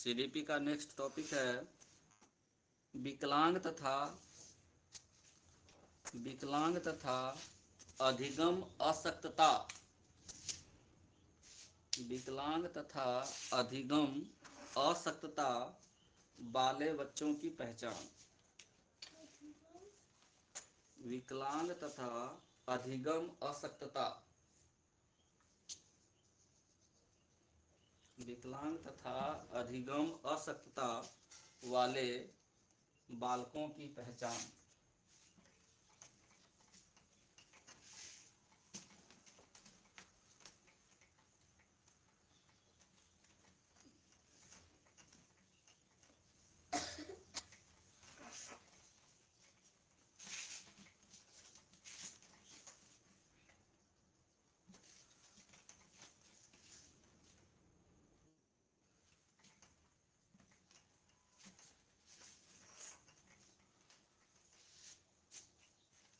CDP का next topic है विकलांग तथा अधिगम अशक्तता। विकलांग तथा अधिगम अशक्तता वाले बच्चों की पहचान। विकलांग तथा अधिगम अशक्तता विकलांग तथा अधिगम अशक्तता वाले बालकों की पहचान।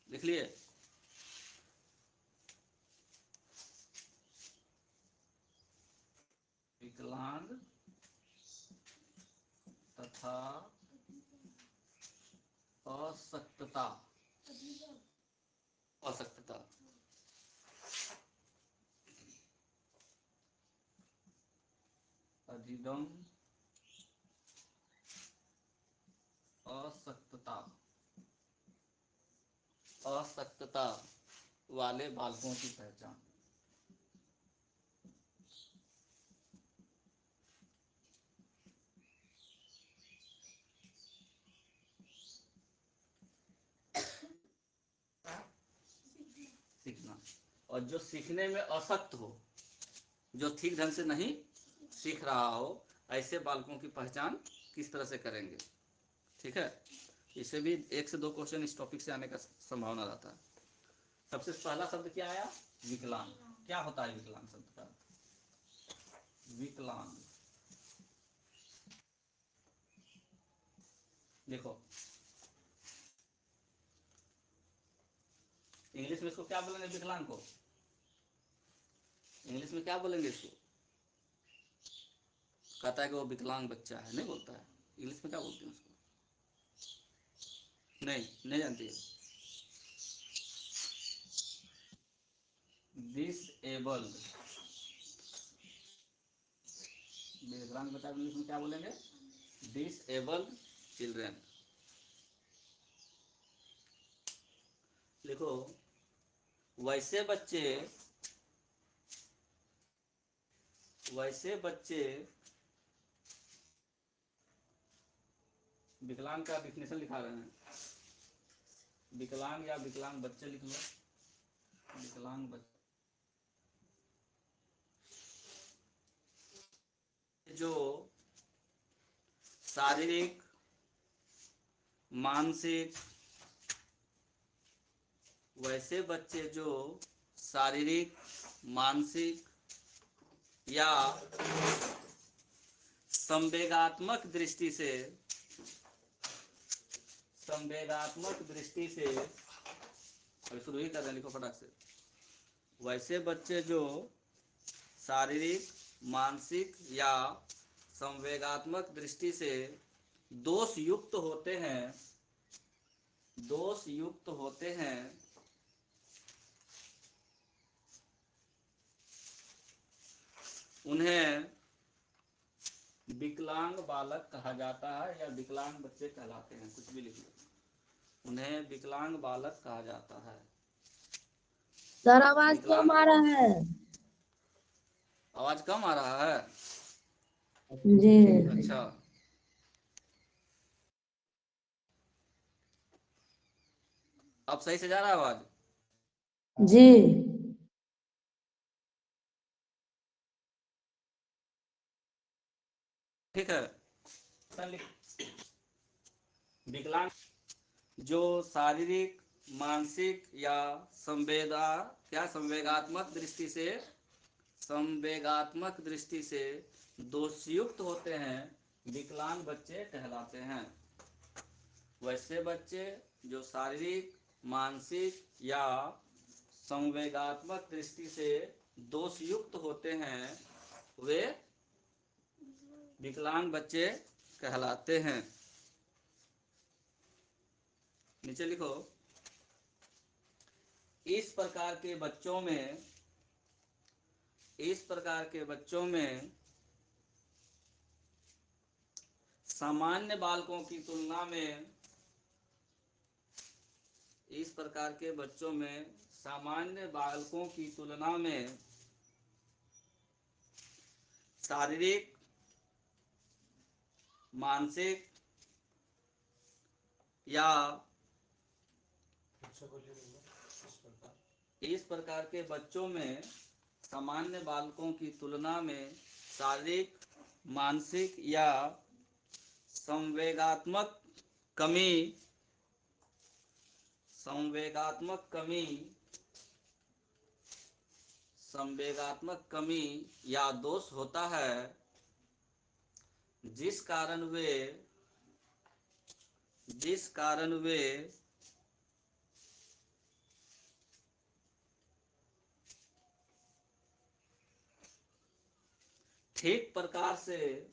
लिख लिए? विकलांग तथा अशक्तता अशक्तता अधिगम अशक्तता अशक्तता वाले बालकों की पहचान। सीखना, और जो सीखने में अशक्त हो, जो ठीक ढंग से नहीं सीख रहा हो, ऐसे बालकों की पहचान किस तरह से करेंगे। ठीक है, इसे भी 1 से 2 क्वेश्चन इस टॉपिक से आने का संभावना रहता है। सबसे पहला शब्द क्या आया? विकलांग। क्या होता है विकलांग शब्द का? विकलांग, देखो इंग्लिश में इसको क्या बोलेंगे? विकलांग को इंग्लिश में क्या बोलेंगे इसको? कहता है कि वो विकलांग बच्चा है, नहीं बोलता है। इंग्लिश में क्या बोलते हैं उसको? नहीं जानती है। डिसएबल्ड। विकलांग बच्चा इंग्लिश में क्या बोलेंगे? Disabled children. देखो, वैसे बच्चे विकलांग का डिफिनेशन लिखा रहे हैं। विकलांग या विकलांग बच्चे लिख लो। विकलांग बच्चे जो शारीरिक, मानसिक, वैसे बच्चे जो शारीरिक, मानसिक या संवेगात्मक दृष्टि से अभी शुरू ही कर रहे हैं, लिखो फटाक से। वैसे बच्चे जो शारीरिक, मानसिक या संवेगात्मक दृष्टि से दोष युक्त होते हैं उन्हें विकलांग बालक कहा जाता है, या विकलांग बच्चे कहलाते हैं, कुछ भी लिख लो। उन्हें विकलांग बालक कहा जाता है। सर आवाज कम विकलांग, आ रहा है। आवाज कम आ रहा है? जी अच्छा, अब सही से जा रहा है आवाज? जी ठीक है। विकलांग जो शारीरिक, मानसिक या संवेगात्मक दृष्टि से दोषयुक्त होते हैं, विकलांग बच्चे कहलाते हैं। वैसे बच्चे जो शारीरिक, मानसिक या संवेगात्मक दृष्टि से दोषयुक्त होते हैं, वे विकलांग बच्चे कहलाते हैं। नीचे लिखो, इस प्रकार के बच्चों में सामान्य बालकों की तुलना में इस प्रकार के बच्चों में सामान्य बालकों की तुलना में शारीरिक, मानसिक या इस प्रकार के बच्चों में सामान्य बालकों की तुलना में शारीरिक, मानसिक या संवेगात्मक कमी संवेगात्मक कमी या दोष होता है, जिस कारण वे ठीक प्रकार से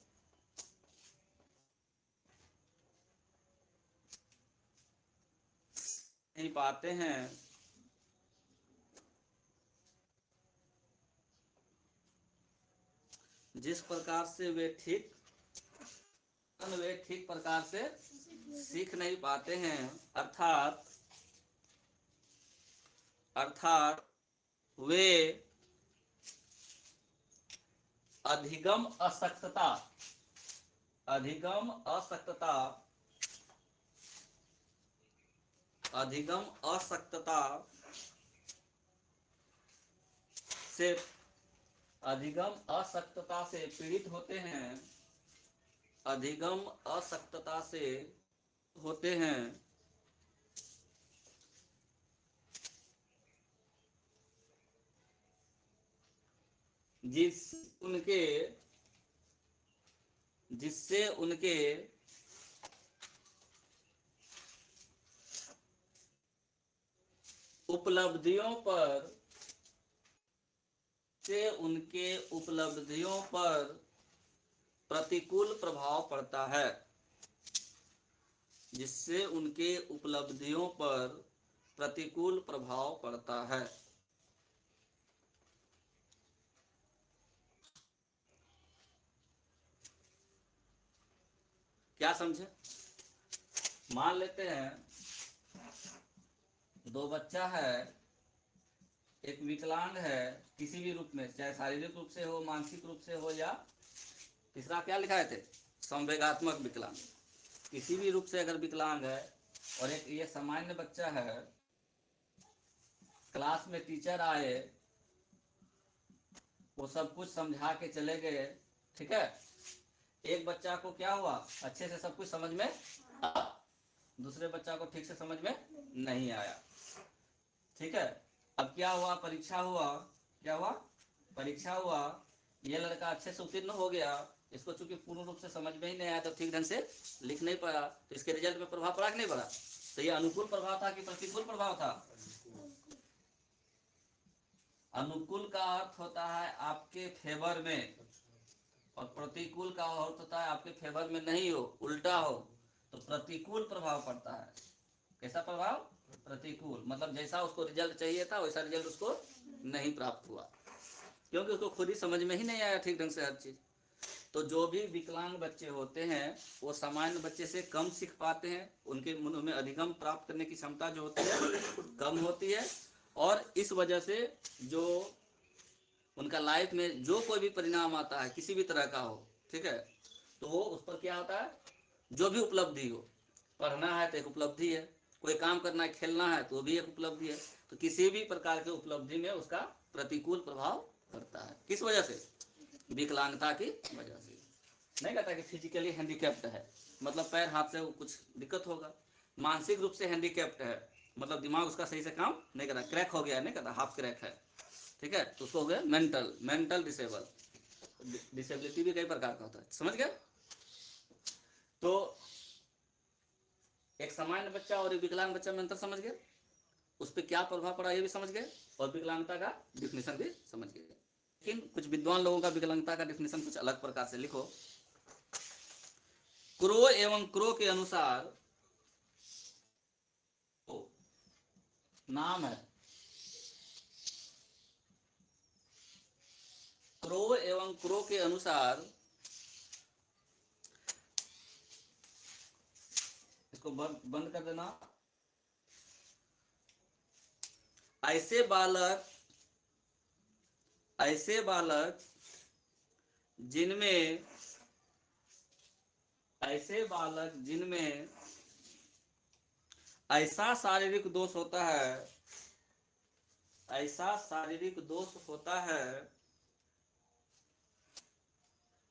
नहीं पाते हैं, जिस प्रकार से वे ठीक प्रकार से सीख नहीं पाते हैं, अर्थात वे अधिगम अशक्तता से पीड़ित होते हैं, जिससे उनके उपलब्धियों पर प्रतिकूल प्रभाव पड़ता है, जिससे उनके उपलब्धियों पर प्रतिकूल प्रभाव पड़ता है। क्या समझे? मान लेते हैं दो बच्चा है, एक विकलांग है किसी भी रूप में, चाहे शारीरिक रूप से हो, मानसिक रूप से हो, या तीसरा क्या लिखाए थे, संवेगात्मक विकलांग। किसी भी रूप से अगर विकलांग है और एक ये सामान्य बच्चा है, क्लास में टीचर आए, वो सब कुछ समझा के चले गए, ठीक है, एक बच्चा को क्या हुआ, अच्छे से सब कुछ समझ में आया, दूसरे बच्चा को ठीक से समझ में नहीं आया, ठीक है। अब क्या हुआ, परीक्षा हुआ, ये लड़का अच्छे से उत्तीर्ण हो गया, इसको चूंकि पूर्ण रूप से समझ में ही नहीं आया तो ठीक ढंग से लिख नहीं पाया, तो इसके रिजल्ट में प्रभाव पड़ा कि नहीं पड़ा? तो ये अनुकूल प्रभाव था कि प्रतिकूल प्रभाव था? अनुकूल का अर्थ होता है आपके फेवर में, और प्रतिकूल का अर्थ होता है आपके फेवर में नहीं हो, उल्टा हो, तो प्रतिकूल प्रभाव पड़ता है। कैसा प्रभाव? प्रतिकूल, मतलब जैसा उसको रिजल्ट चाहिए था वैसा रिजल्ट उसको नहीं प्राप्त हुआ, क्योंकि उसको खुद ही समझ में ही नहीं आया ठीक ढंग से हर चीज। तो जो भी विकलांग बच्चे होते हैं वो सामान्य बच्चे से कम सीख पाते हैं, उनके में अधिगम प्राप्त करने की क्षमता जो होती है कम होती है, और इस वजह से जो उनका लाइफ में जो कोई भी परिणाम आता है किसी भी तरह का हो, ठीक है, तो वो उस पर क्या होता है, जो भी उपलब्धि हो, पढ़ना है तो एक उपलब्धि है, कोई काम करना है, खेलना है तो भी एक उपलब्धि है, तो किसी भी प्रकार के उपलब्धि में उसका प्रतिकूल प्रभाव पड़ता है। किस वजह से? विकलांगता की वजह से। नहीं कहता कि फिजिकली हैंडीकैप्ड है मतलब पैर हाथ से कुछ दिक्कत होगा, मानसिक रूप से हैंडीकैप्ड है मतलब दिमाग उसका सही से काम नहीं कर रहा, क्रैक हो गया, नहीं कहता हाफ क्रैक है, ठीक है, तो उसको हो गया मेंटल डिसेबल। डिसेबिलिटी भी कई प्रकार का होता है, समझ गए? तो एक सामान्य बच्चा और एक विकलांग बच्चा में अंतर समझ गए, उस पर क्या प्रभाव पड़ा ये भी समझ गए, और विकलांगता का डिफिनेशन भी समझ गए। लेकिन कुछ विद्वान लोगों का विकलांगता का डिफिनेशन कुछ अलग प्रकार से लिखो। क्रो एवं क्रो के अनुसार नाम है। क्रो एवं क्रो के अनुसार, इसको बंद बंद कर देना। ऐसे बालक, ऐसे बालक जिनमें, ऐसे बालक जिनमें ऐसा शारीरिक दोष होता है, ऐसा शारीरिक दोष होता है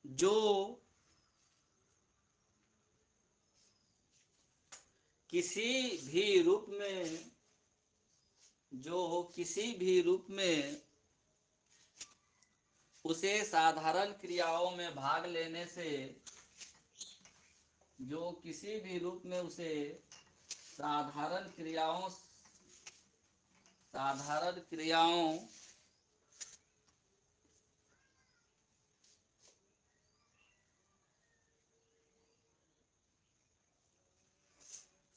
जो किसी भी रूप में, जो किसी भी रूप में उसे साधारण क्रियाओं में भाग लेने से, जो किसी भी रूप में उसे साधारण क्रियाओं, साधारण क्रियाओं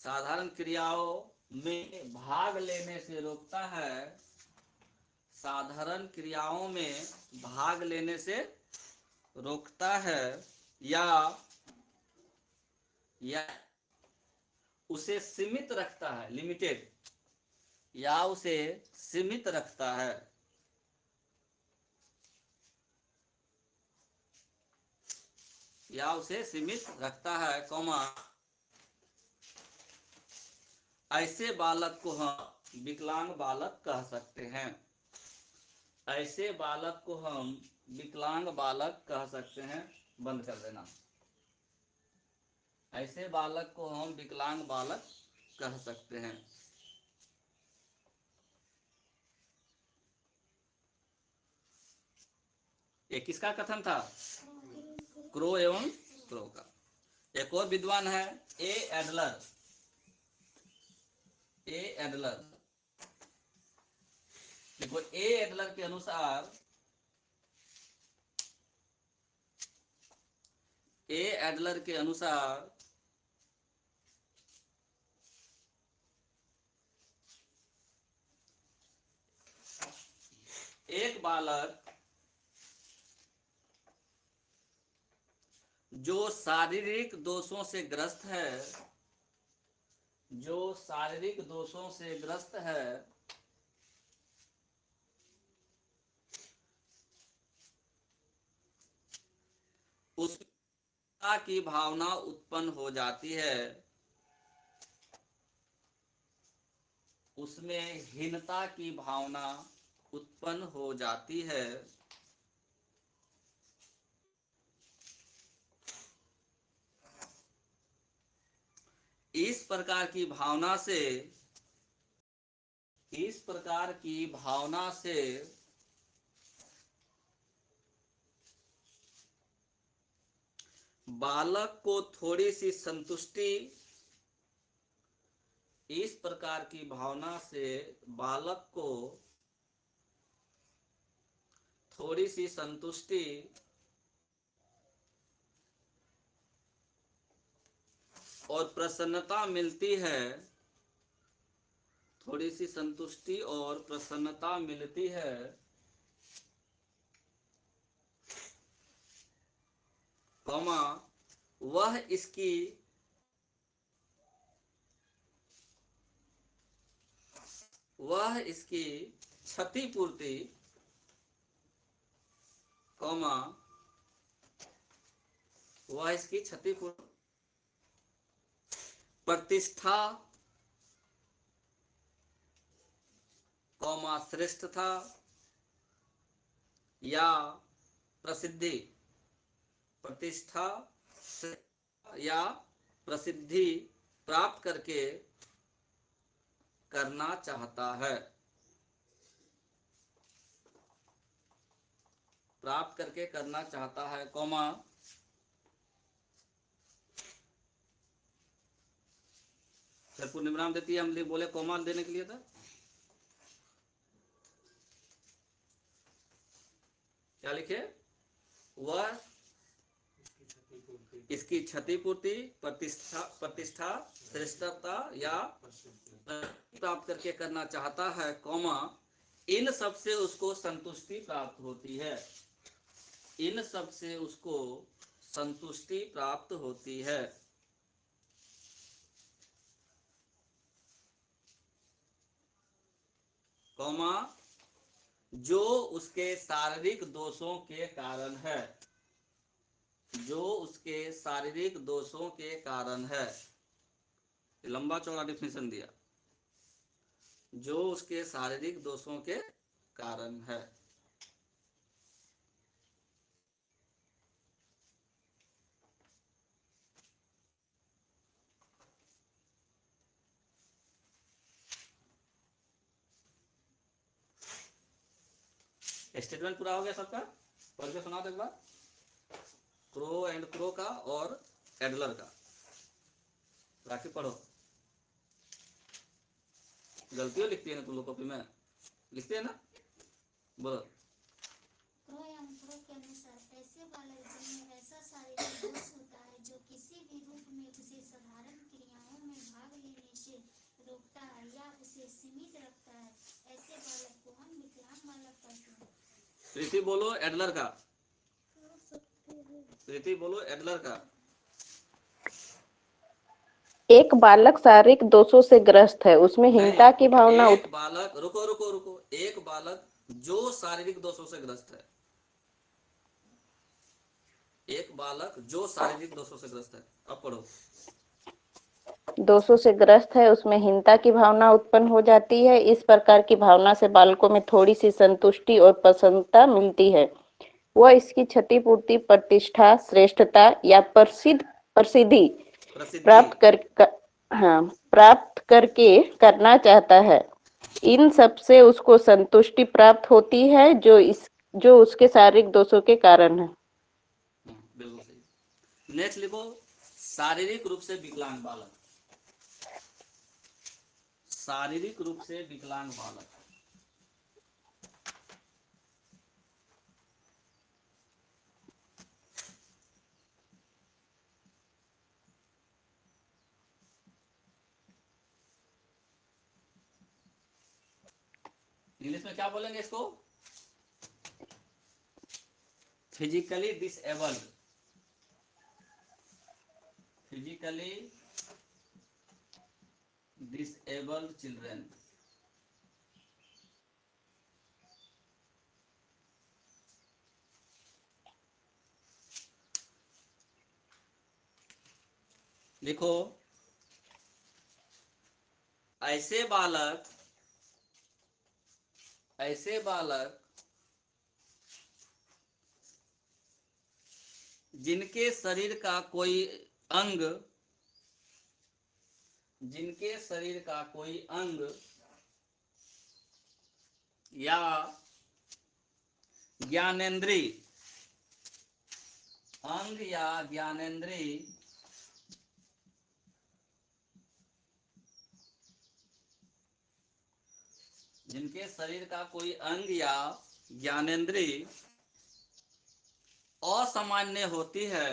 साधारण क्रियाओं में भाग लेने से रोकता है, साधारण क्रियाओं में भाग लेने से रोकता है, या या उसे सीमित रखता है, लिमिटेड, या उसे सीमित रखता है, या उसे सीमित रखता है, कौमा ऐसे बालक को हम विकलांग बालक कह सकते हैं। ऐसे बालक को हम विकलांग बालक कह सकते हैं। बंद कर देना। ऐसे बालक को हम विकलांग बालक कह सकते हैं। ये किसका कथन था? क्रो एवं क्रो का। एक और विद्वान है ए एडलर। ए एडलर, देखो ए एडलर के अनुसार, ए एडलर के अनुसार एक बालक जो शारीरिक दोषों से ग्रस्त है, जो शारीरिक दोषों से ग्रस्त है, उसमें की भावना उत्पन्न हो जाती है, उसमें हीनता की भावना उत्पन्न हो जाती है। इस प्रकार की भावना से, इस प्रकार की भावना से बालक को थोड़ी सी संतुष्टि, इस प्रकार की भावना से बालक को थोड़ी सी संतुष्टि और प्रसन्नता मिलती है, थोड़ी सी संतुष्टि और प्रसन्नता मिलती है, कौमा वह इसकी, वह इसकी क्षतिपूर्ति, कौमा वह इसकी क्षतिपूर्ति, प्रतिष्ठा, कौमा श्रेष्ठता या प्रसिद्धि, प्रतिष्ठा या प्रसिद्धि प्राप्त करके करना चाहता है, प्राप्त करके करना चाहता है, कौमा फिर पूर्णविराम देती है। हम बोले कौमा देने के लिए था, क्या लिखे? वह इसकी क्षतिपूर्ति, प्रतिष्ठा, श्रेष्ठता या प्राप्त करके करना चाहता है, कौमा इन सब से उसको संतुष्टि प्राप्त होती है। इन सब से उसको संतुष्टि प्राप्त होती है। कौमा जो उसके शारीरिक दोषों के कारण है। जो उसके शारीरिक दोषों के कारण है। लंबा चौड़ा डिफिनेशन दिया। जो उसके शारीरिक दोषों के कारण है। स्टेटमेंट पूरा हो गया सबका? पढ़ के सुना दो एक बार। क्रो एंड क्रो का और एडलर का। राखी पढ़ो। गलतियों लिखती है ना तुम लोग कॉपी में? लिखते हैं ना? बोलो। क्रो एवं क्रो के अनुसार ऐसे बालक जिनमें ऐसा शारीरिक दोष होता है जो किसी भी रूप में उसे साधारण क्रियाओं में भाग लेने से रोकता है या उसे सीमित रखता है, ऐसे बालक को हम विकलांग बालक कहते हैं। प्रीति बोलो एडलर का। प्रीति बोलो एडलर का। एक बालक शारीरिक दोषों से ग्रस्त है, उसमें हीनता की भावना एक बालक, रुको रुको रुको, एक बालक जो शारीरिक दोषों से ग्रस्त है। एक बालक जो शारीरिक दोषों से ग्रस्त है। अब पढ़ो। दोषों से ग्रस्त है, उसमें हीनता की भावना उत्पन्न हो जाती है। इस प्रकार की भावना से बालकों में थोड़ी सी संतुष्टि और प्रसन्नता मिलती है। वह इसकी क्षतिपूर्ति, प्रतिष्ठा, श्रेष्ठता या प्रसिद्धि प्राप्त करके करना चाहता है। इन सब से उसको संतुष्टि प्राप्त होती है जो उसके शारीरिक दोषों के कारण है। बिल्कुल सही। नेक्स्ट लिखो, शारीरिक रूप से विकलांग बालक। शारीरिक रूप से विकलांग बालक। इंग्लिश में क्या बोलेंगे इसको? Physically disabled. Physically disabled children. लिखो, ऐसे बालक जिनके शरीर का कोई अंग या ज्ञानेंद्रिय जिनके शरीर का कोई अंग या ज्ञानेंद्रिय असामान्य होती है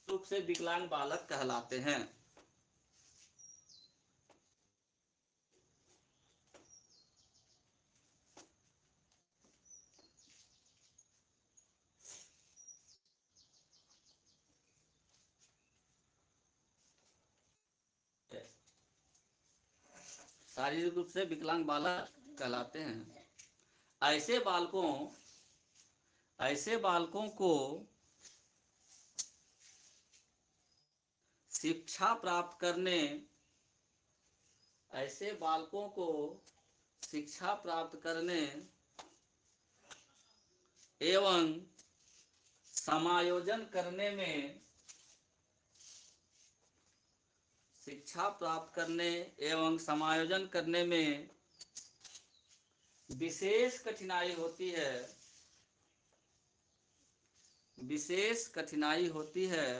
रूप से विकलांग बालक कहलाते हैं। शारीरिक रूप से विकलांग बालक कहलाते हैं। ऐसे बालकों को शिक्षा प्राप्त करने एवं समायोजन करने में विशेष कठिनाई होती है।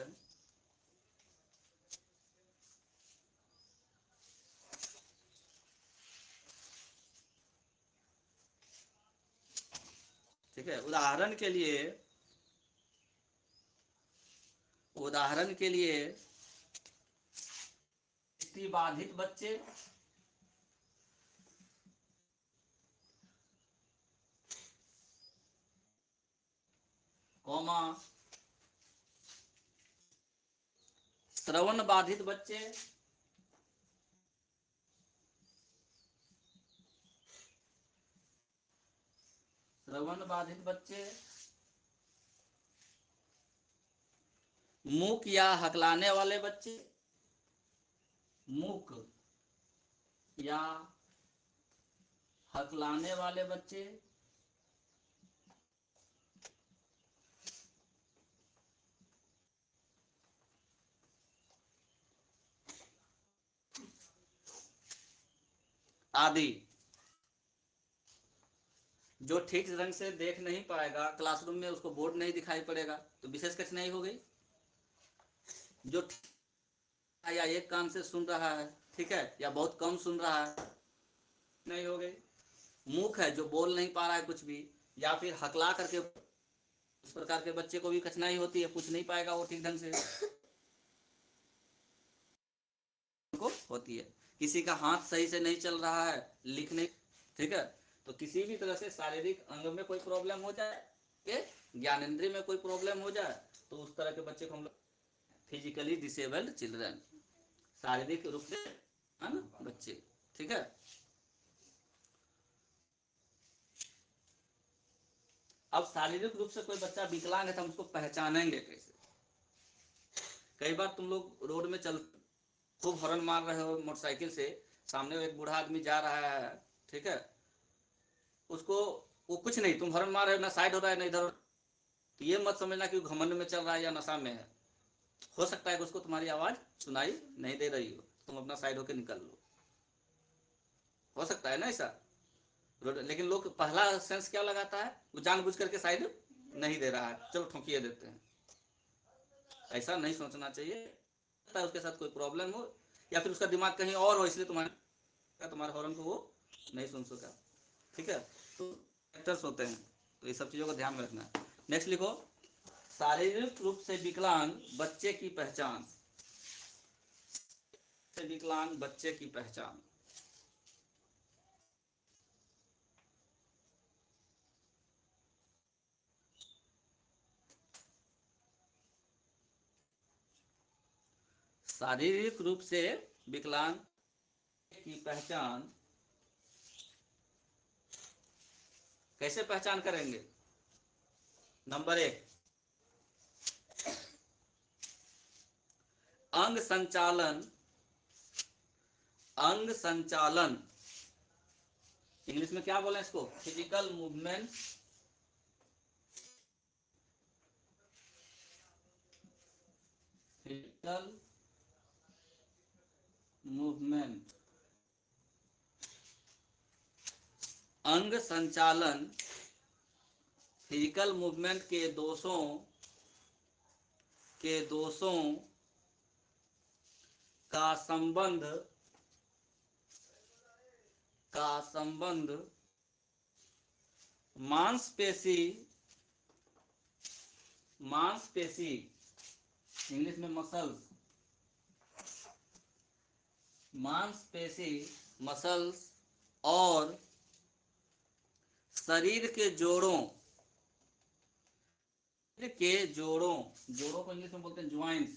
ठीक है। उदाहरण के लिए दृष्टिबाधित बच्चे, कौमा श्रवण बाधित बच्चे, मूक या हकलाने वाले बच्चे, मूक या हकलाने वाले बच्चे, आदि। जो ठीक ढंग से देख नहीं पाएगा, क्लासरूम में उसको बोर्ड नहीं दिखाई पड़ेगा, तो विशेष कठिनाई हो गई। जो या एक कान से सुन रहा है, ठीक है, या बहुत कम सुन रहा है, नहीं हो गई। मूक है, जो बोल नहीं पा रहा है कुछ भी, या फिर हकला करके, उस प्रकार के बच्चे को भी कठिनाई होती है, पूछ नहीं पाएगा वो ठीक ढंग से को होती है। किसी का हाथ सही से नहीं चल रहा है, लिख नहीं, ठीक है। तो किसी भी तरह से शारीरिक अंग में कोई प्रॉब्लम हो जाए, ज्ञानेंद्रिय में कोई प्रॉब्लम हो जाए, तो उस तरह के बच्चे को हम लोग फिजिकली डिसेबल्ड चिल्ड्रन, शारीरिक रूप से बच्चे, ठीक है। अब शारीरिक रूप से कोई बच्चा विकलांग है तो हम उसको पहचानेंगे कैसे? कई बार तुम लोग रोड में चल खूब हॉर्न मार रहे हो मोटरसाइकिल से, सामने एक बूढ़ा आदमी जा रहा है, ठीक है, उसको वो कुछ नहीं, तुम हॉर्न मार रहे हो, ना साइड हो रहा है ना इधर, तो ये मत समझना कि घमंड में चल रहा है या नशा में है। हो सकता है कि उसको तुम्हारी आवाज सुनाई नहीं दे रही हो, तुम अपना साइड होकर निकल लो, हो सकता है ना ऐसा। लेकिन लोग पहला सेंस क्या लगाता है, वो जानबूझ करके साइड नहीं दे रहा है, चलो ठोकिए देते हैं। ऐसा नहीं सोचना चाहिए। उसके साथ कोई प्रॉब्लम हो या फिर उसका दिमाग कहीं और हो, इसलिए तुम्हारे हॉर्न को वो नहीं सुन सका, ठीक है। तो फैक्टर्स होते हैं, तो ये सब चीजों का ध्यान में रखना है। नेक्स्ट लिखो, शारीरिक रूप से विकलांग बच्चे की पहचान। विकलांग बच्चे की पहचान। शारीरिक रूप से विकलांग की पहचान कैसे पहचान करेंगे? नंबर 1, अंग संचालन। अंग संचालन इंग्लिश में क्या बोले इसको? Physical movement. Physical movement. अंग संचालन फिजिकल मूवमेंट के दोषों का संबंध मांसपेशी इंग्लिश में मसल्स, मांसपेशी मसल्स और शरीर के जोड़ों को इंग्लिश में बोलते हैं ज्वाइंट्स,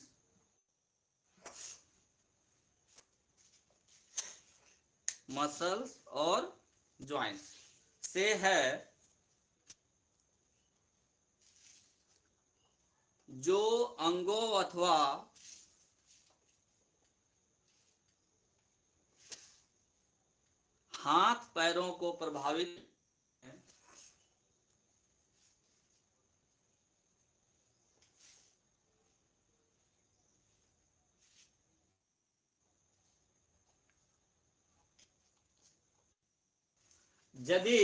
मसल्स और ज्वाइंट्स से है, जो अंगों अथवा हाथ पैरों को प्रभावित यदि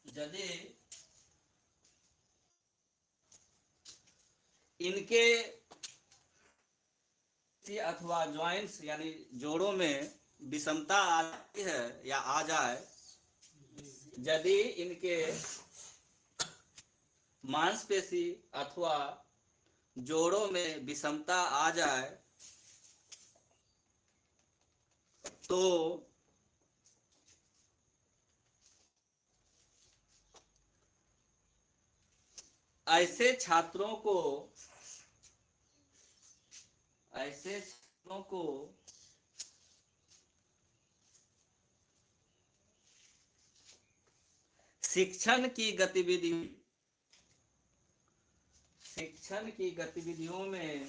यदि इनके अथवा ज्वाइंट्स यानी जोड़ों में विषमता आती है या आ जाए, यदि इनके मांसपेशी अथवा जोड़ों में विषमता आ जाए तो ऐसे छात्रों को शिक्षण की गतिविधियों में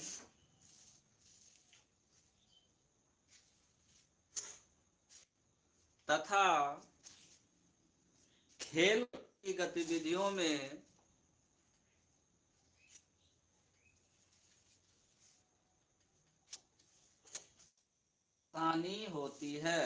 तथा खेल की गतिविधियों में हानि होती है।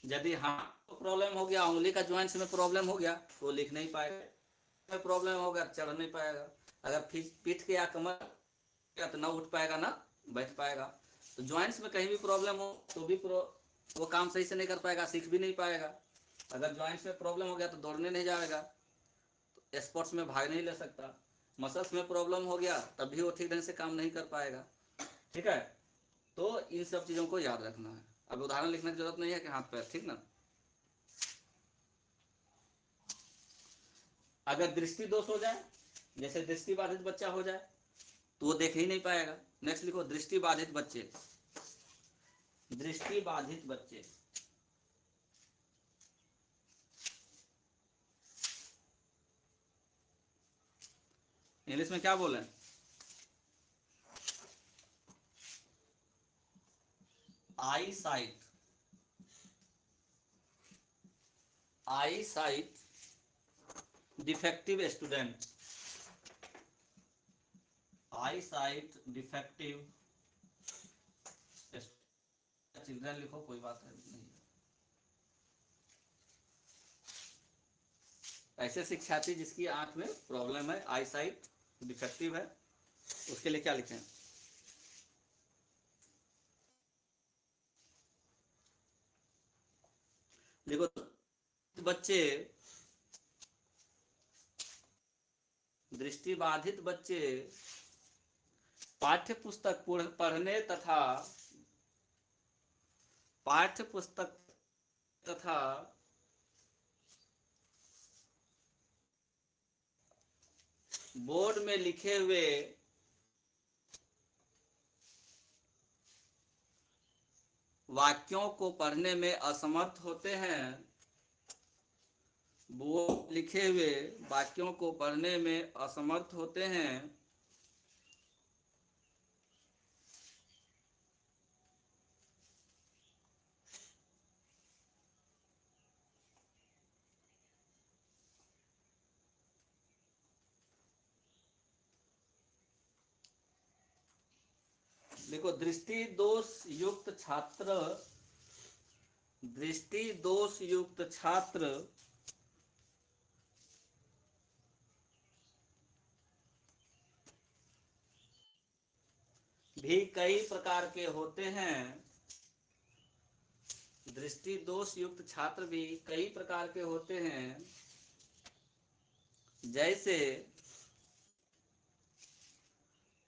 यदि हाथ को प्रॉब्लम हो गया, उंगली का ज्वाइंट्स में प्रॉब्लम हो गया तो लिख नहीं पाएगा, में प्रॉब्लम होगा चढ़ नहीं पाएगा, अगर पीठ के या कमर तो ना उठ पाएगा ना बैठ पाएगा। तो ज्वाइंट्स में कहीं भी प्रॉब्लम हो तो भी वो काम सही से नहीं कर पाएगा, सीख भी नहीं पाएगा। अगर ज्वाइंट्स में प्रॉब्लम हो गया तो दौड़ने नहीं जाएगा, तो स्पोर्ट्स में भाग नहीं ले सकता। मसल्स में प्रॉब्लम हो गया तब भी वो ठीक ढंग से काम नहीं कर पाएगा। ठीक है, तो इन सब चीज़ों को याद रखना है। अब उदाहरण लिखने की जरूरत नहीं है कि हाथ पैर, ठीक ना। अगर दृष्टि दोष हो जाए, जैसे दृष्टि बाधित बच्चा हो जाए तो वो देख ही नहीं पाएगा। नेक्स्ट लिखो, दृष्टि बाधित बच्चे। दृष्टि बाधित बच्चे इंग्लिश में क्या बोले? आई साइट। आई साइट डिफेक्टिव स्टूडेंट। आई साइट डिफेक्टिव चिल्ड्रन लिखो, कोई बात नहीं। ऐसे शिक्षार्थी जिसकी आंख में प्रॉब्लम है, आई साइट डिफेक्टिव है, उसके लिए क्या लिखें? देखो, बच्चे दृष्टिबाधित बच्चे पाठ्य पुस्तक पढ़ने तथा पाठ्य पुस्तक तथा बोर्ड में लिखे हुए वाक्यों को पढ़ने में असमर्थ होते हैं। बोर्ड लिखे हुए वाक्यों को पढ़ने में असमर्थ होते हैं। देखो, दृष्टि दोष युक्त छात्र भी कई प्रकार के होते हैं। दृष्टि दोष युक्त छात्र भी कई प्रकार के होते हैं, जैसे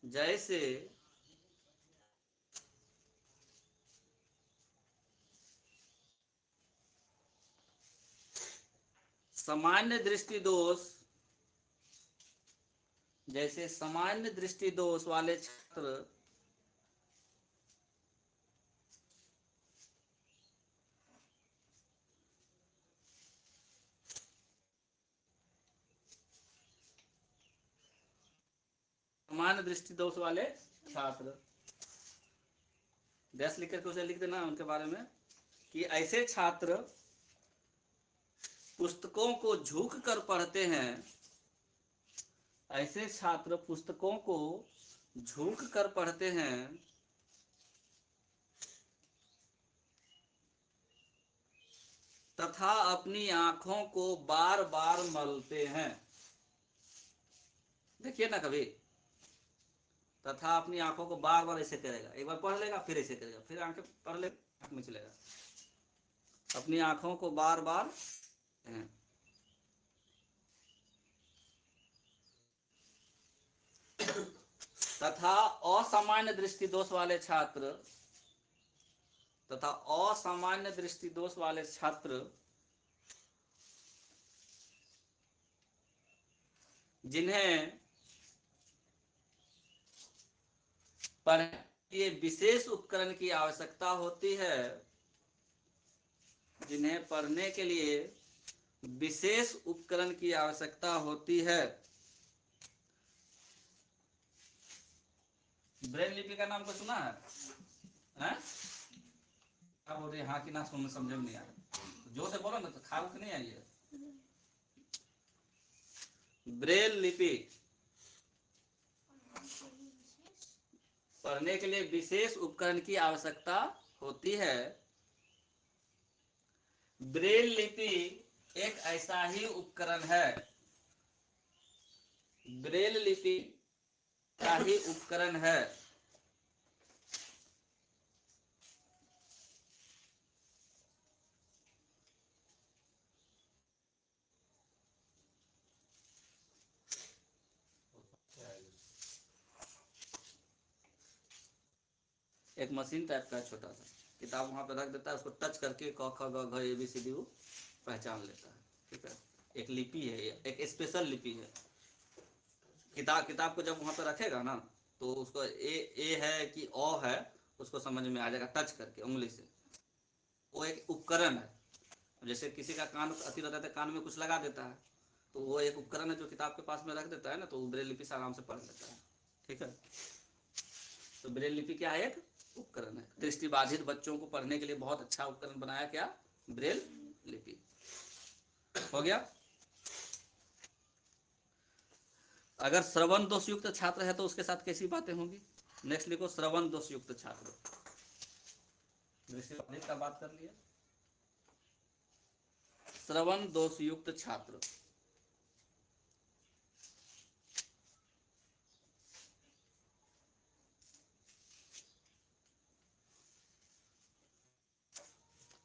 जैसे सामान्य दृष्टि दोष। जैसे सामान्य दृष्टि दोष वाले छात्र सामान्य दृष्टि दोष वाले छात्र, डैश लिख करके उसे लिख देना उनके बारे में कि ऐसे छात्र पुस्तकों को झुक कर पढ़ते हैं ऐसे छात्र पुस्तकों को झुक कर पढ़ते हैं तथा अपनी आंखों को बार बार मलते हैं। देखिए ना, कभी तथा अपनी आंखों को बार बार ऐसे करेगा, एक बार पढ़ लेगा फिर ऐसे करेगा, फिर आंखें पढ़ ले आंख में चलेगा, अपनी आंखों को बार बार तथा असामान्य दृष्टि दोष वाले छात्र जिन्हें पढ़ने के लिए विशेष उपकरण की आवश्यकता होती है, जिन्हें पढ़ने के लिए विशेष उपकरण की आवश्यकता होती है। ब्रेल लिपि का नाम को सुना है? हैं? क्या बोल रहे, हाँ कि ना, समझ में नहीं आ रहा, जोर से बोलो ना, तो खारुक नहीं आई है। ब्रेल लिपि पढ़ने के लिए विशेष उपकरण की आवश्यकता होती है। ब्रेल लिपि एक ऐसा ही उपकरण है, ब्रेल लिपि का ही उपकरण है एक मशीन टाइप का छोटा सा किताब वहां पे रख देता है, उसको टच करके क ख ग घ ABCD वो पहचान लेता है। ठीक है, एक लिपि है, एक स्पेशल लिपि है। किताब को जब वहां पे रखेगा ना, तो उसको ए है कि ओ है, उसको समझ में आ जाएगा टच करके उंगली से। वो एक उपकरण है। जैसे किसी का कान अति रहता है, कान में कुछ लगा देता है, तो वो एक उपकरण है जो किताब के पास में रख देता है ना, तो ब्रेल लिपि से आराम से पढ़ लेता है। ठीक है, तो ब्रेल लिपि क्या है? एक उपकरण है। दृष्टिबाधित बच्चों को पढ़ने के लिए बहुत अच्छा उपकरण बनाया, क्या? ब्रेल लिपि। हो गया। अगर श्रवण दोष युक्त छात्र है तो उसके साथ कैसी बातें होंगी? नेक्स्ट लिखो, श्रवण दोष युक्त छात्र। दृष्टिबाधित का बात कर लिया, श्रवण दोष युक्त छात्र।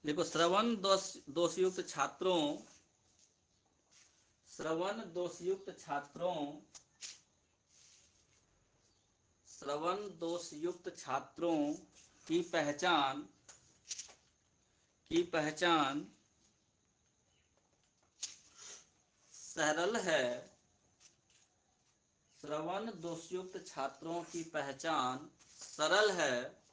देखो, श्रवण दोषयुक्त छात्रों श्रवण दोषयुक्त छात्रों श्रवण दोषयुक्त छात्रों की पहचान सरल है। श्रवण दोषयुक्त छात्रों की पहचान सरल है।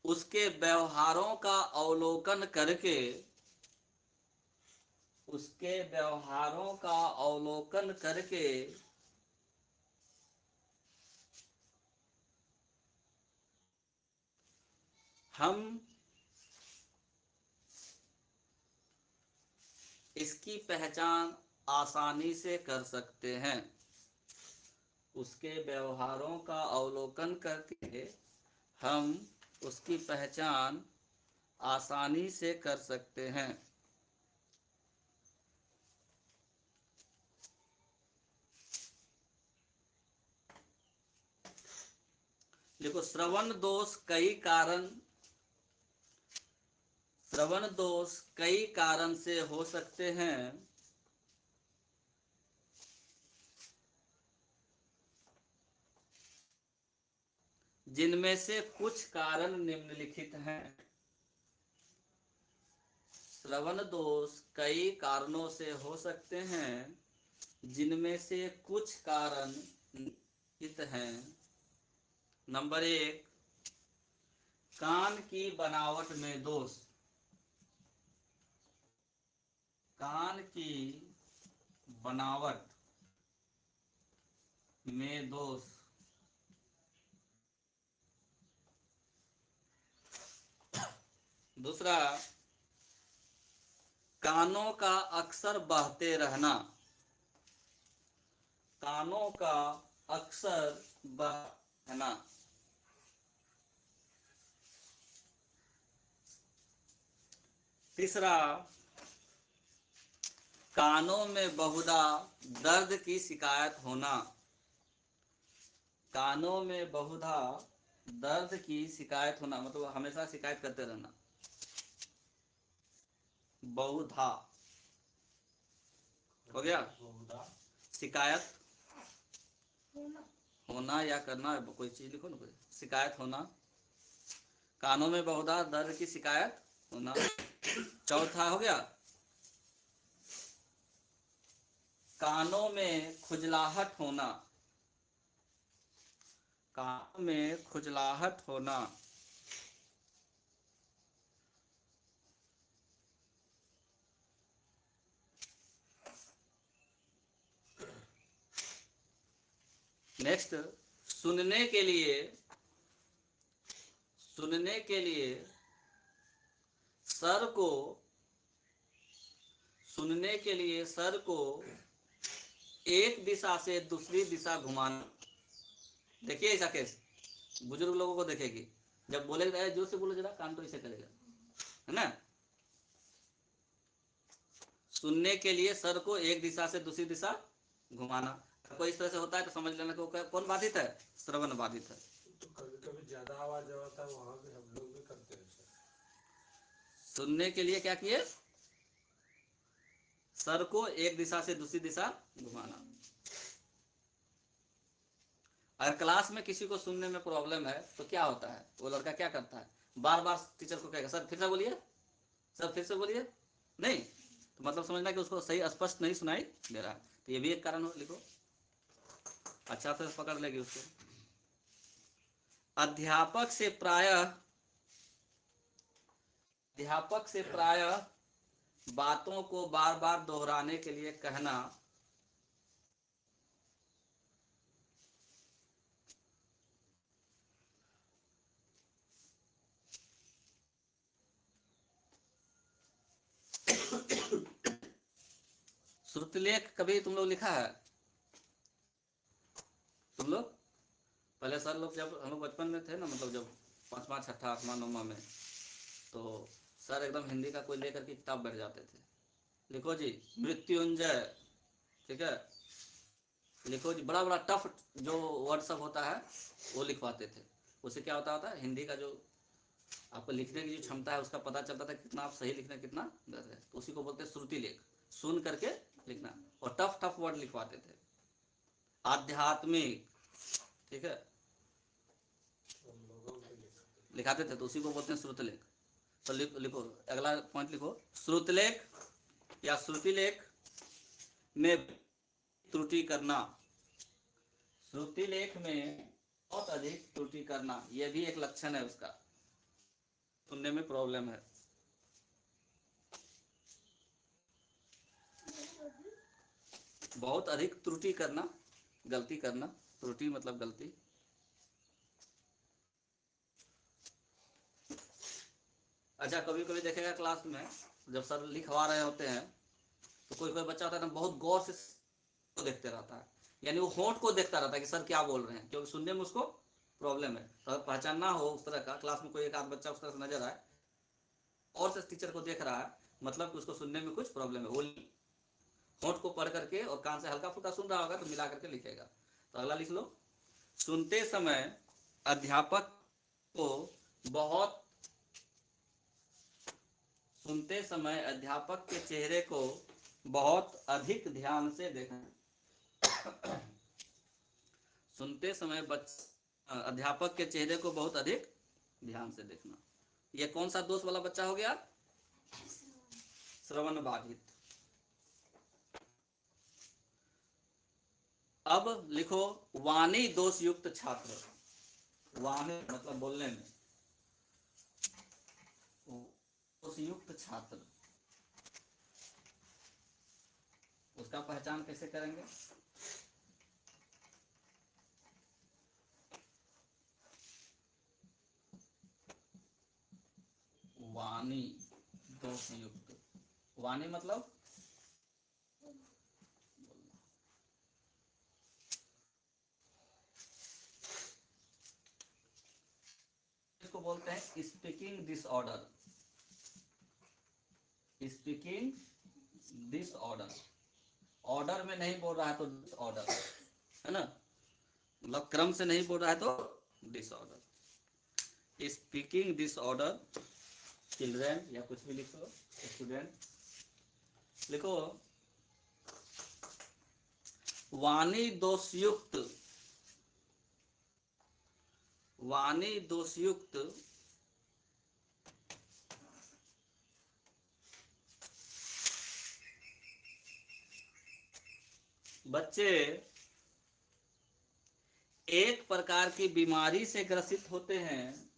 उसके व्यवहारों का अवलोकन करके हम इसकी पहचान आसानी से कर सकते हैं। उसके व्यवहारों का अवलोकन करके हम उसकी पहचान आसानी से कर सकते हैं। देखो, श्रवण दोष कई कारण से हो सकते हैं। जिनमें से कुछ कारण निम्नलिखित हैं। श्रवण दोष कई कारणों से हो सकते हैं, जिनमें से कुछ कारण निम्नलिखित हैं। नंबर 1, कान की बनावट में दोष। कान की बनावट में दोष। दूसरा, कानों का अक्सर बहते रहना, कानों का अक्सर बहना। तीसरा, कानों में बहुधा दर्द की शिकायत होना, कानों में बहुधा दर्द की शिकायत होना मतलब हमेशा शिकायत करते रहना। बहुधा हो गया, शिकायत होना या करना, कोई चीज लिखो ना, कोई शिकायत होना, कानों में बहुधा दर्द की शिकायत होना। चौथा हो गया, कानों में खुजलाहट होना, कानों में खुजलाहट होना। नेक्स्ट, सुनने के लिए, सुनने के लिए सर को, सुनने के लिए सर को एक दिशा से दूसरी दिशा घुमाना। देखिए ऐसा केस बुजुर्ग लोगों को देखेगी, जब बोलेगा जोर से बोलो जरा, कान तो ऐसे करेगा, है ना। सुनने के लिए सर को एक दिशा से दूसरी दिशा घुमाना। कोई इस तरह से होता है तो समझ लेना कि कौन बाधित है, श्रवण बाधित है। तो कभी कभी ज्यादा आवाज आता है, वहां भी हम लोग भी करते हैं सर। सुनने के लिए क्या किए, सर को एक दिशा से दूसरी दिशा घुमाना। अगर क्लास में किसी को सुनने में प्रॉब्लम है तो क्या होता है, वो लड़का क्या करता है, बार बार टीचर को कहेगा सर फिर से बोलिए, सर फिर से बोलिए, नहीं तो मतलब समझना कि उसको सही स्पष्ट नहीं सुनाई दे रहा है, तो ये भी एक कारण हो, लिखो, अच्छा से पकड़ लेगी उसको। अध्यापक से प्रायः, अध्यापक से प्रायः बातों को बार बार दोहराने के लिए कहना, श्रुतिलेख कभी तुम लोग लिखा है, तुम लोग पहले सर लोग जब हम लोग बचपन में थे ना, मतलब जब 5वां 6ठा 8वां 9वां में, तो सर एकदम हिंदी का कोई लेकर के किताब बैठ जाते थे, लिखो जी मृत्युंजय, ठीक है, लिखो जी, बड़ा बड़ा टफ जो वर्ड सब होता है वो लिखवाते थे। उससे क्या होता है, हिंदी का जो आपको लिखने की जो क्षमता है उसका पता चलता था, कितना आप सही लिखना कितना गलत है, तो उसी को बोलते हैं श्रुति लेख, सुन करके लिखना, और टफ टफ वर्ड लिखवाते थे। आध्यात्मिक, ठीक है, हम लोगों भी लिखते लिखाते थे, तो उसी को बोलते हैं श्रुतलेख। तो लिखो अगला पॉइंट लिखो, श्रुतलेख या श्रुतिलेख में त्रुटि करना, श्रुतिलेख में बहुत अधिक त्रुटि करना, यह भी एक लक्षण है उसका, सुनने में प्रॉब्लम है। बहुत अधिक त्रुटि करना, गलती करना, त्रुटि मतलब गलती। अच्छा, कभी कभी देखेगा क्लास में जब सर लिखवा रहे होते हैं तो कोई कोई बच्चा होता है ना, बहुत गौर से को देखते रहता है, यानी वो होंठ को देखता रहता है कि सर क्या बोल रहे हैं, क्योंकि सुनने में उसको प्रॉब्लम है। तो अगर पहचान ना हो उस तरह का, क्लास में कोई एक आध बच्चा उस तरह से नजर आए और से टीचर को देख रहा है, मतलब कि उसको सुनने में कुछ प्रॉब्लम है, वो होंठ को पढ़ करके और कान से हल्का फुल्का सुन रहा होगा तो मिला करके लिखेगा। तो अगला लिख लो, सुनते समय अध्यापक को बहुत, सुनते समय अध्यापक के चेहरे को बहुत अधिक ध्यान से देखना, सुनते समय अध्यापक के चेहरे को बहुत अधिक ध्यान से देखना। ये कौन सा दोष वाला बच्चा हो गया, श्रवण बाधित। अब लिखो वाणी दोष युक्त छात्र, वाणी मतलब बोलने में दोष युक्त छात्र, उसका पहचान कैसे करेंगे, वाणी दोष युक्त, वाणी मतलब इसको बोलते हैं speaking disorder. Speaking disorder, order में नहीं बोल रहा है तो डिसऑर्डर, है ना, मतलब क्रम से नहीं बोल रहा है तो डिसऑर्डर। स्पीकिंग डिसऑर्डर चिल्ड्रेन, या कुछ भी लिखो, स्टूडेंट लिखो। वाणी दोषयुक्त, वाणी दोषयुक्त बच्चे एक प्रकार की बीमारी से ग्रसित होते हैं।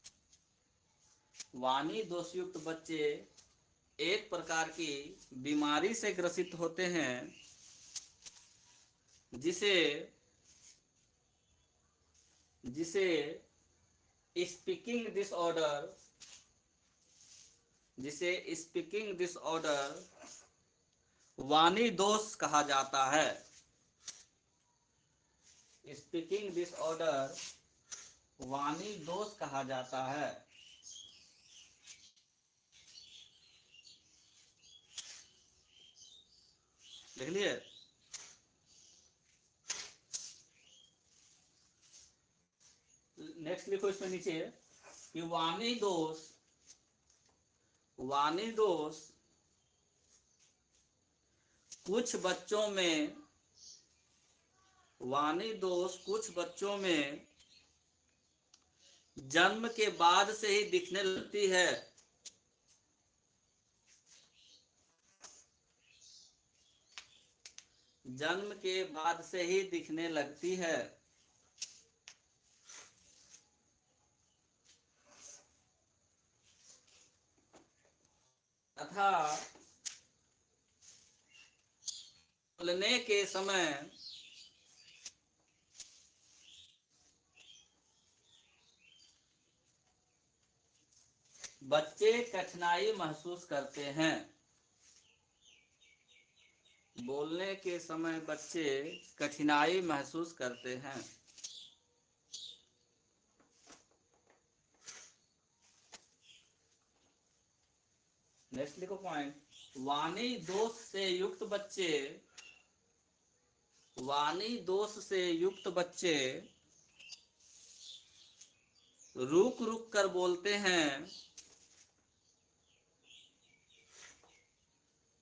वाणी दोषयुक्त बच्चे एक प्रकार की बीमारी से ग्रसित होते हैं जिसे जिसे स्पीकिंग डिसऑर्डर, जिसे स्पीकिंग डिसऑर्डर वाणी दोष कहा जाता है। स्पीकिंग डिसऑर्डर वाणी दोष कहा जाता है। देख लिए। नेक्स्ट लिखो इसमें नीचे कि वाणी दोष, वाणी दोष कुछ बच्चों में, वाणी दोष कुछ बच्चों में जन्म के बाद से ही दिखने लगती है। जन्म के बाद से ही दिखने लगती है तथा बोलने के समय बच्चे कठिनाई महसूस करते हैं। बोलने के समय बच्चे कठिनाई महसूस करते हैं। नेक्स्ट लिखो पॉइंट, वाणी दोष से युक्त बच्चे, वाणी दोष से युक्त बच्चे रुक रुक कर बोलते हैं।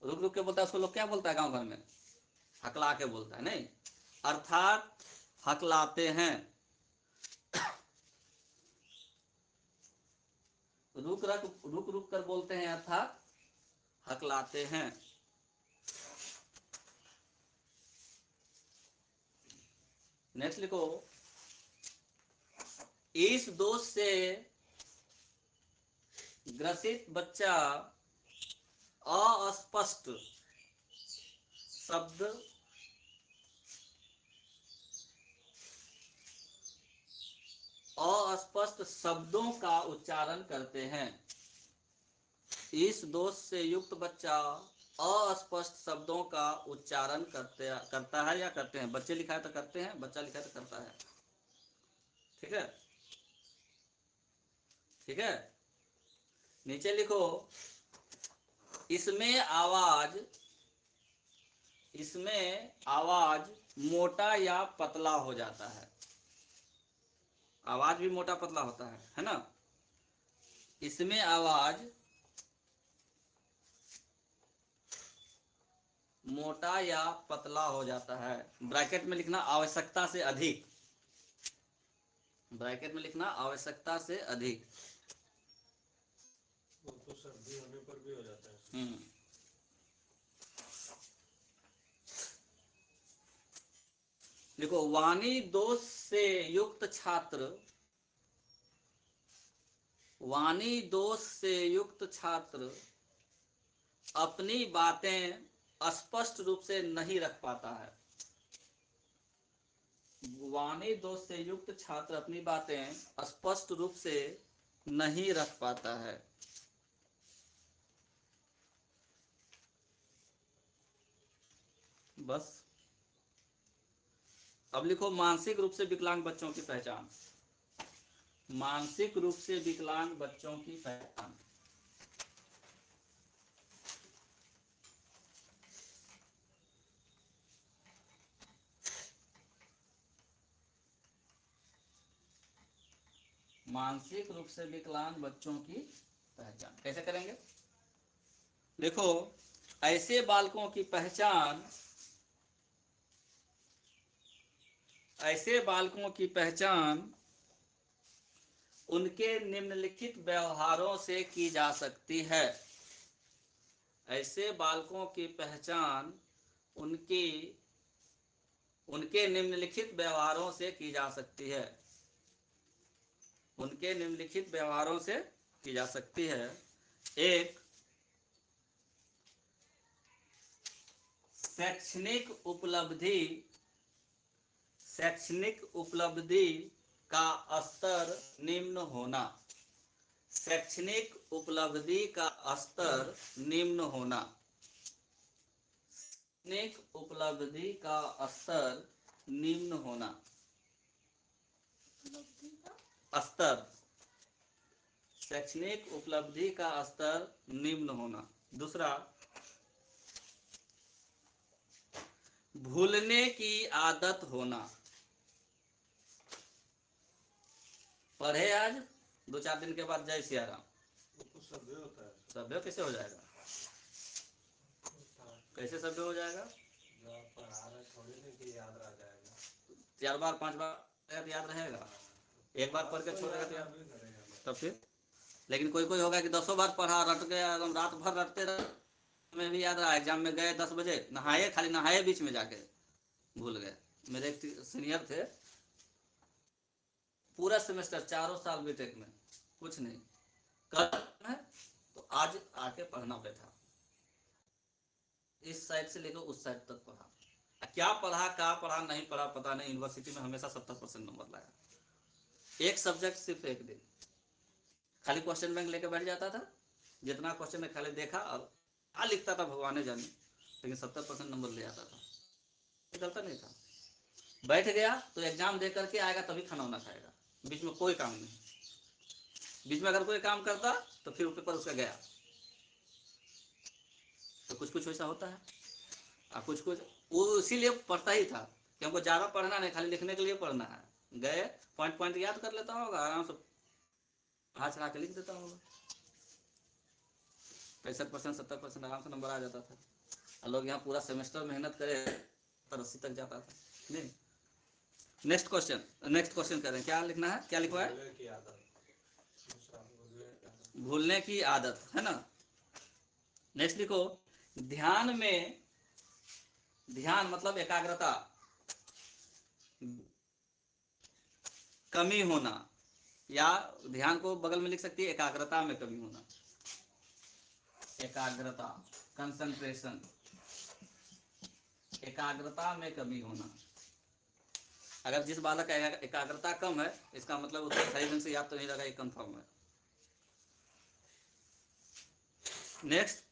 रुक रुक के बोलता है, उसको लोग क्या बोलता है गांव घर में, हकला के बोलता है, नहीं, अर्थात हकलाते हैं। रुक रुक कर बोलते हैं अर्थात हकलाते हैं। नेक्स्ट लिखो, इस दोष से ग्रसित बच्चा अस्पष्ट शब्द, अस्पष्ट शब्दों का उच्चारण करते हैं। इस दोष से युक्त बच्चा अस्पष्ट शब्दों का उच्चारण करता है या करते हैं। बच्चे लिखा है तो करते हैं, बच्चा लिखा है तो करता है। ठीक है, ठीक है। नीचे लिखो, इसमें आवाज, इसमें आवाज मोटा या पतला हो जाता है। आवाज भी मोटा पतला होता है ना। इसमें आवाज मोटा या पतला हो जाता है। ब्रैकेट में लिखना आवश्यकता से अधिक, ब्रैकेट में लिखना आवश्यकता से अधिक। वो तो सर्दी होने पर भी हो जाता है। देखो, वाणी दोष से युक्त छात्र, वाणी दोष से युक्त छात्र अपनी बातें स्पष्ट रूप से नहीं रख पाता है। वाणी दोष से युक्त छात्र अपनी बातें स्पष्ट रूप से नहीं रख पाता है। बस। अब लिखो मानसिक रूप से विकलांग बच्चों की पहचान। मानसिक रूप से विकलांग बच्चों की पहचान। मानसिक रूप से विकलांग बच्चों की पहचान कैसे करेंगे? देखो, ऐसे बालकों की पहचान, ऐसे बालकों की पहचान उनके निम्नलिखित व्यवहारों से की जा सकती है। ऐसे बालकों की पहचान उनकी उनके निम्नलिखित व्यवहारों से की जा सकती है। उनके निम्नलिखित व्यवहारों से की जा सकती है। एक, शैक्षणिक उपलब्धि, शैक्षणिक उपलब्धि का स्तर निम्न होना। शैक्षणिक उपलब्धि का स्तर निम्न होना। शैक्षणिक उपलब्धि का स्तर निम्न होना। स्तर, शैक्षणिक उपलब्धि का स्तर निम्न होना। दूसरा, भूलने की आदत होना। पढ़े आज, 2-4 दिन के बाद जय सिया राम, तो सभ्य होता है। सभ्य कैसे हो जाएगा? कैसे सभ्य हो जाएगा? जो आप पढ़ा रहे थोड़ी ना कि याद रह जाएगा। 4 बार 5 बार याद रहेगा? एक बार पढ़ के छोड़ देगा तो याद नहीं करेगा। तब फिर? लेकिन कोई कोई होगा कि 10 बार पढ़ा, रट गया, एकदम रात भर रटते रहे, में भी याद रहा। एग्जाम में गए 10 बजे, नहाए, खाली नहाए, बीच में जाके भूल गए। मेरे एक सीनियर थे, पूरा सेमेस्टर 4 साल बीटेक में कुछ नहीं, कल है तो आज आके पढ़ना बैठा, इस साइड से लेकर उस साइड तक पढ़ा। क्या पढ़ा, क्या पढ़ा, नहीं पढ़ा पता नहीं। यूनिवर्सिटी में हमेशा 70% नंबर लाया। एक सब्जेक्ट सिर्फ एक दिन, खाली क्वेश्चन बैंक लेके बैठ जाता था, जितना क्वेश्चन है खाली देखा और क्या लिखता था भगवान जाने, लेकिन 70% नंबर ले आता था। निकलता नहीं था। बैठ गया तो एग्जाम दे करके आएगा, तभी खाना वाना खाएगा। बीच में कोई काम नहीं। बीच में अगर कोई काम करता तो फिर पेपर उसका गया। तो कुछ कुछ वैसा होता है। और कुछ कुछ वो इसीलिए पढ़ता ही था कि हमको ज़्यादा पढ़ना नहीं, खाली लिखने के लिए पढ़ना है। गए, पॉइंट पॉइंट याद कर लेता होगा, आराम से हाथ चढ़ा के लिख देता होगा। 65% 70% आराम से नंबर आ जाता था। और लोग यहाँ पूरा सेमेस्टर मेहनत करे 80 तक जाता था। नहीं, नेक्स्ट क्वेश्चन, नेक्स्ट क्वेश्चन करें। क्या लिखना है, क्या लिखवा है? भूलने की आदत। दूसरा, भूलने की आदत। भूलने की आदत है ना। नेक्स्ट लिखो, ध्यान में, ध्यान मतलब एकाग्रता, कमी होना, या ध्यान को बगल में लिख सकती है एकाग्रता में कमी होना। एकाग्रता, कंसंट्रेशन, एकाग्रता में कमी होना। अगर जिस बालक का एकाग्रता कम है, इसका मतलब उसको सही ढंग से याद तो नहीं लगा, ये कंफर्म है। नेक्स्ट,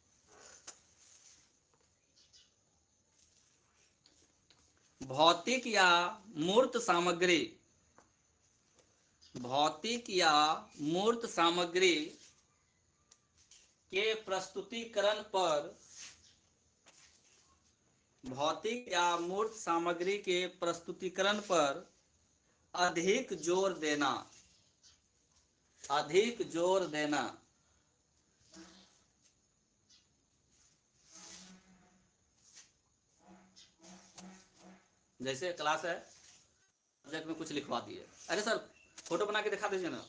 भौतिक या मूर्त सामग्री, भौतिक या मूर्त सामग्री के प्रस्तुतिकरण पर, भौतिक या मूर्त सामग्री के प्रस्तुतिकरण पर अधिक जोर देना, अधिक जोर देना। जैसे क्लास है, सब्जेक्ट में कुछ लिखवा दिए, अरे सर फोटो बना के दिखा दीजिए ना,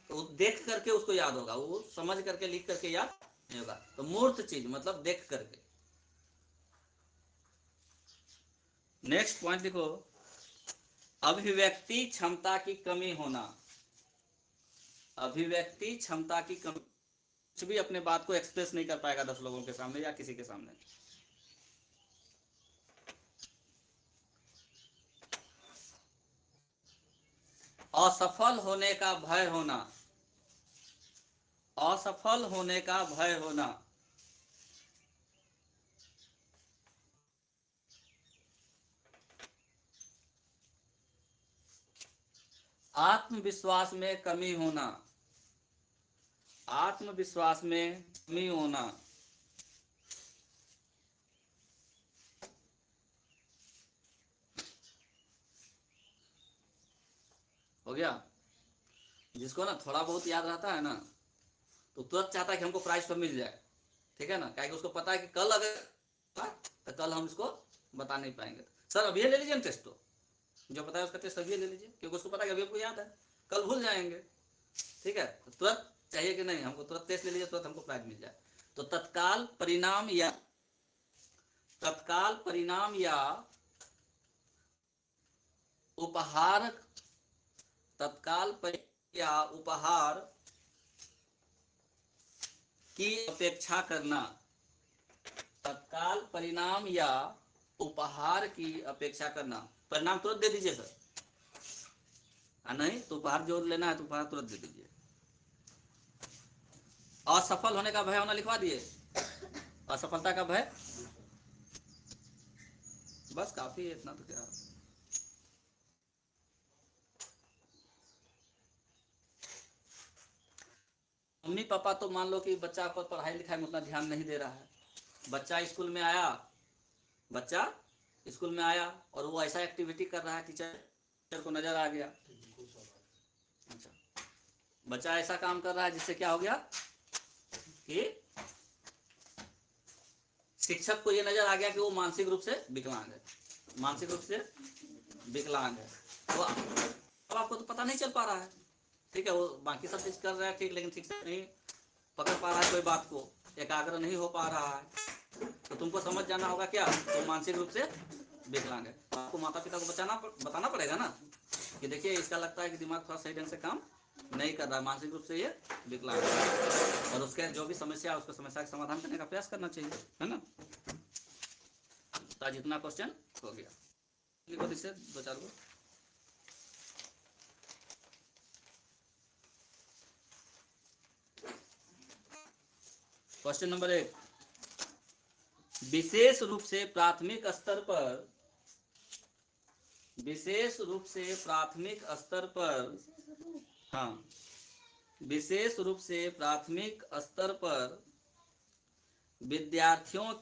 तो देख करके उसको याद होगा, वो समझ करके लिख करके याद नहीं होगा। तो मूर्त चीज मतलब देख करके। नेक्स्ट पॉइंट लिखो, अभिव्यक्ति क्षमता की कमी होना। अभिव्यक्ति क्षमता की कमी, कुछ भी अपने बात को एक्सप्रेस नहीं कर पाएगा 10 लोगों के सामने या किसी के सामने। असफल होने का भय होना, असफल होने का भय होना। आत्मविश्वास में कमी होना, आत्मविश्वास में कमी होना, हो गया। जिसको ना थोड़ा बहुत याद रहता है ना, तो तुरंत चाहता है कि हमको प्राइज तो मिल जाए, ठीक है ना, क्या कि उसको पता है कि कल अगर तो कल हम इसको बता नहीं पाएंगे। सर अभी ले लीजिए टेस्ट, तो जो पता है उसका टेस्ट अभी ले लीजिए, क्योंकि उसको पता है कि अभी आपको याद है, कल भूल जाएंगे, ठीक है। तो तुरंत चाहिए कि नहीं, हमको तुरंत टेस्ट ले लीजिए, तुरंत हमको प्राइज मिल जाए। तो तत्काल परिणाम या उपहार, या उपहार की अपेक्षा करना, तत्काल परिणाम या उपहार की अपेक्षा करना। परिणाम तुरंत दे दीजिए सर, नहीं तो उपहार जो लेना है तो उपहार तुरंत दे दीजिए। असफल होने का भय होना लिखवा दिए, असफलता का भय, बस काफी है इतना, तो क्या। मम्मी पापा तो मान लो कि बच्चा पर पढ़ाई लिखाई में उतना ध्यान नहीं दे रहा है, बच्चा स्कूल में आया और वो ऐसा एक्टिविटी कर रहा है, टीचर को नजर आ गया, अच्छा, बच्चा ऐसा काम कर रहा है जिससे क्या हो गया कि शिक्षक को ये नजर आ गया कि वो मानसिक रूप से विकलांग है, मानसिक रूप से विकलांग है। तो अब आपको तो पता नहीं चल पा रहा है, ठीक है, वो बाकी सब चीज कर रहा है ठीक, लेकिन शिक्षक नहीं पकड़ पा रहा है कोई बात को, एकाग्र नहीं हो पा रहा है, तो तुमको समझ जाना होगा क्या, तो मानसिक रूप से विकलांग है। तो आपको माता पिता को बताना पड़ेगा ना कि देखिए इसका लगता है कि दिमाग थोड़ा सही ढंग से काम नहीं कर रहा है, मानसिक रूप से ये विकलांग है, और उसके जो भी समस्या है उसको समस्या का समाधान करने का प्रयास करना चाहिए, है ना। तो आज इतना क्वेश्चन हो गया, लिखो इससे दो चार गो। क्वेश्चन नंबर 1, विशेष रूप से प्राथमिक स्तर पर, विशेष रूप से प्राथमिक स्तर पर, हाँ, विशेष रूप से प्राथमिक स्तर पर विद्यार्थियों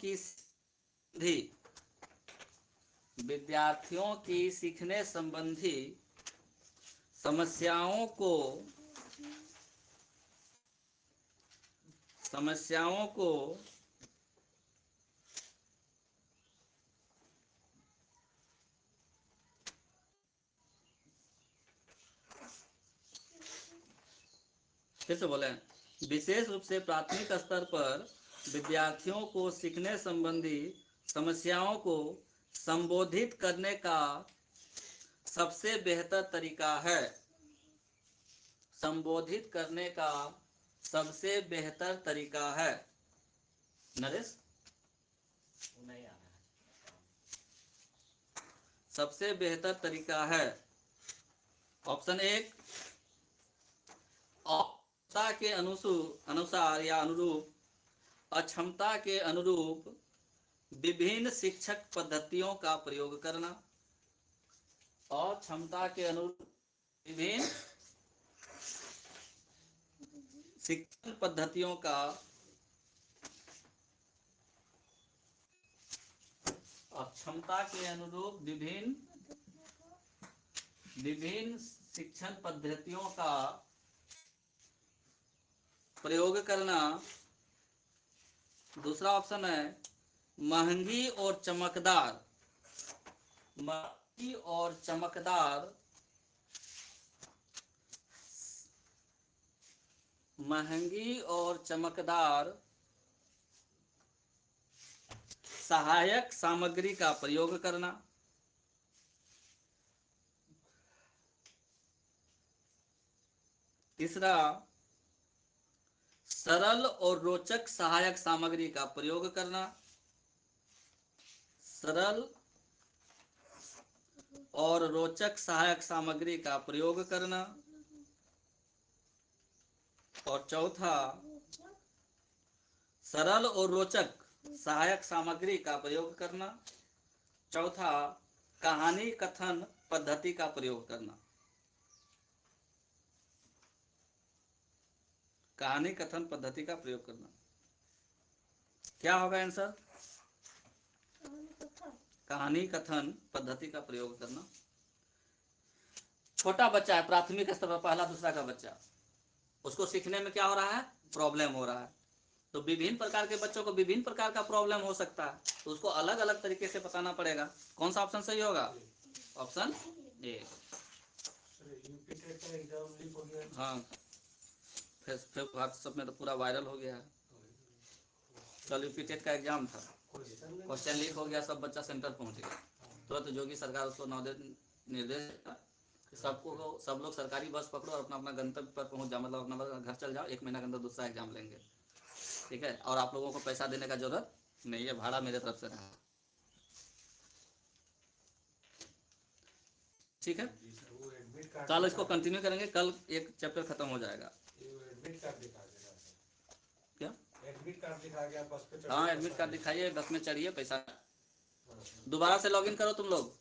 की सीखने संबंधी समस्याओं को फिर से बोले, विशेष रूप से प्राथमिक स्तर पर विद्यार्थियों को सीखने संबंधी समस्याओं को संबोधित करने का सबसे बेहतर तरीका है, संबोधित करने का सबसे बेहतर तरीका है। नरेश नहीं आ रहा है, सबसे बेहतर तरीका है ऑप्शन 1, अक्षमता के अनुसार या अनुरूप, अक्षमता के अनुरूप विभिन्न शिक्षक पद्धतियों का प्रयोग करना, अक्षमता के अनुरूप विभिन्न शिक्षण पद्धतियों का, अक्षमता के अनुरूप विभिन्न शिक्षण पद्धतियों का प्रयोग करना। दूसरा ऑप्शन है महंगी और चमकदार, महंगी और चमकदार, महंगी और चमकदार सहायक सामग्री का प्रयोग करना। तीसरा, सरल और रोचक सहायक सामग्री का प्रयोग करना, सरल और रोचक सहायक सामग्री का प्रयोग करना। और चौथा, सरल और रोचक सहायक सामग्री का प्रयोग करना। चौथा, कहानी कथन पद्धति का प्रयोग करना। कहानी कथन पद्धति का प्रयोग करना। क्या होगा आंसर? कहानी कथन पद्धति का प्रयोग करना। छोटा बच्चा है, प्राथमिक स्तर पर पहला दूसरा का बच्चा, उसको सीखने में क्या हो रहा है? प्रॉब्लम हो रहा है। तो विभिन्न प्रकार के बच्चों को विभिन्न प्रकार का प्रॉब्लम हो सकता है, तो उसको अलग अलग तरीके से बताना पड़ेगा। कौन सा ऑप्शन सही होगा? Option A. यूपी टेट का एग्जाम लीक हो गया। हाँ, फेसबुक व्हाट्सएप में तो पूरा वायरल हो गया है। कल यूपी टेट का एग्जाम था, क्वेश्चन लीक हो गया, सब बच्चा सेंटर पहुंच गया। तुरंत योगी सरकार उसको निर्देश सबको, सब लोग सरकारी बस पकड़ो और अपना अपना गंतव्य पर पहुंच जाओ, मतलब अपना घर चल जाओ, 1 महीना के अंदर दूसरा एग्जाम लेंगे, ठीक है। और आप लोगों को पैसा देने का जरूरत नहीं है, भाड़ा मेरे तरफ से रहा, ठीक है। वो एडमिट कार्ड कल इसको कंटिन्यू करेंगे, कल एक चैप्टर खत्म हो जाएगा। एडमिट कार्ड दिखा देगा। क्या? एडमिट कार्ड दिखा के आप बस पे चढ़ो। हाँ, एडमिट कार्ड दिखाइए, बस में चढ़िए, पैसा। दोबारा से लॉगिन करो तुम लोग।